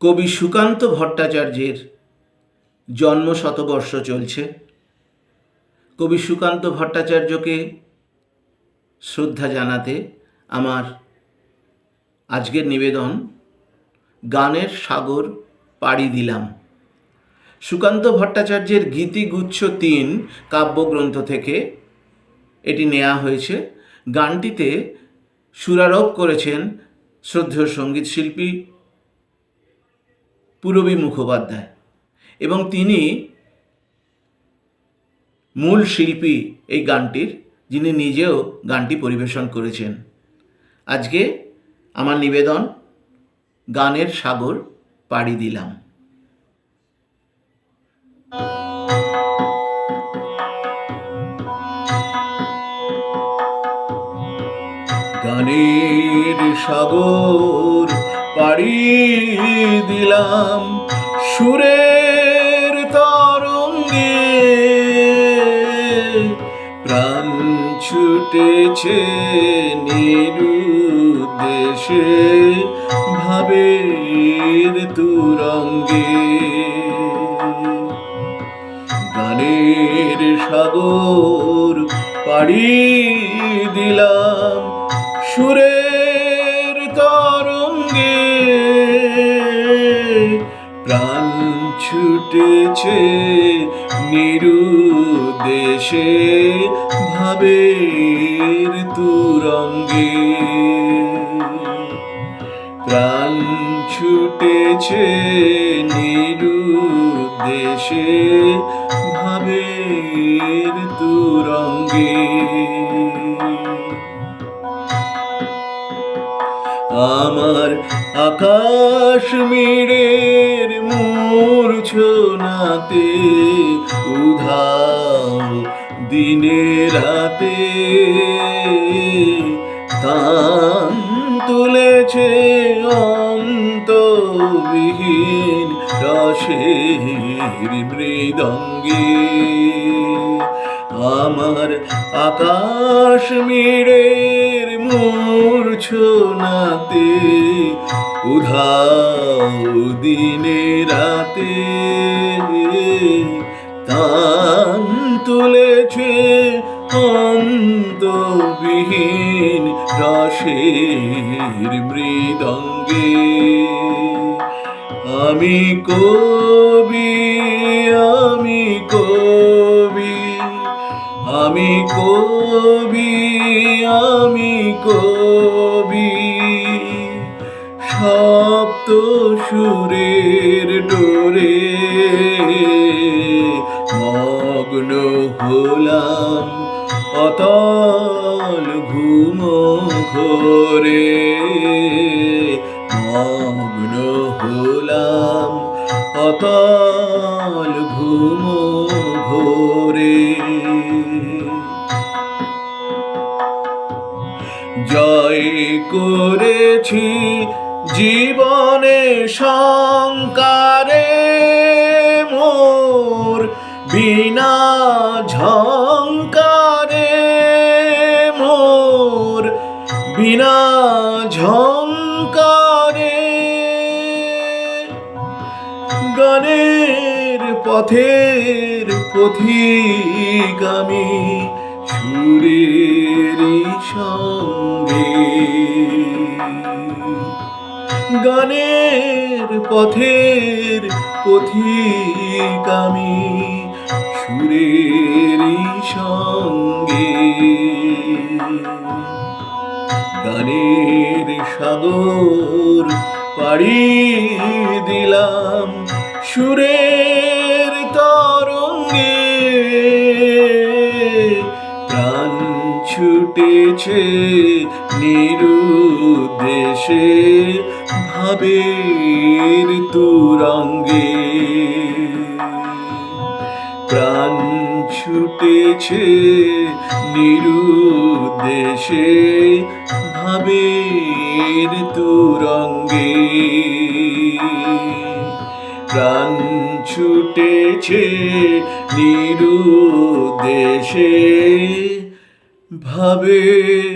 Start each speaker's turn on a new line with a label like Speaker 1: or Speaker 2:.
Speaker 1: কবি সুকান্ত ভট্টাচার্যের জন্ম শতবর্ষ চলছে। কবি সুকান্ত ভট্টাচার্যকে শ্রদ্ধা জানাতে আমার আজকের নিবেদন গানের সাগর পাড়ি দিলাম। সুকান্ত ভট্টাচার্যের গীতিগুচ্ছ ৩ কাব্যগ্রন্থ থেকে এটি নেওয়া হয়েছে। গানটিতে সুরারোপ করেছেন শ্রদ্ধেয় সঙ্গীত শিল্পী পূরবী মুখোপাধ্যায় এবং তিনি মূল শিল্পী এই গানটির, যিনি নিজেও গানটি পরিবেশন করেছেন। আজকে আমার নিবেদন গানের সাগর পাড়ি দিলাম। গানের সাগর পাড়ি দিলাম সুরের তরঙ্গে, প্রাণ ছুটেছে নিরুদ্দেশে ভাবের তুরঙ্গে। গানের সাগর পাড়ি দিলাম সুরের তরঙ্গে, প্রাণ ছুটেছে নিরুদ্দেশে ভাবের তুরঙ্গে। প্রাণ ছুটেছে নিরুদ্দেশে ভাবের তুরঙ্গে। আমার আকাশ মিড়ের মূর্ছনাতে উধাও দিনে রাতে তান তুলেছে অন্তবিহীন রসের মৃদঙ্গে। আমার আকাশ মিড়ের মূর্ছনাতে উধাও দিনে রাতে তান তুলেছে অন্তবিহীন রসের মৃদঙ্গে। আমি কবি, আমি কবি, আমি কবি, আমি কবি, সপ্ত সুরের ডোরে মগ্ন হলাম অতল ঘুম ঘোরে, মগ্ন হলাম অতল ঘুম ঘোরে। জয় করেছি জীবনে শঙ্কারে মোর বিনা ঝঙ্কারে, মোর বিনা ঝঙ্কারে। গানের পথের পথিক আমি সুরের সঙ্গে। গানের পথের পথিক আমি সুরের সঙ্গে। গানের সাগর পাড়ি দিলাম সুরের তরঙ্গে, প্রাণ ছুটেছে নিরুদ্দেশে ভাবের তুরঙ্গে। প্রাণ ছুটেছে নিরুদ্দেশে ভাবের তুরঙ্গে। প্রাণ ছুটেছে নিরুদ্দেশে ভাবের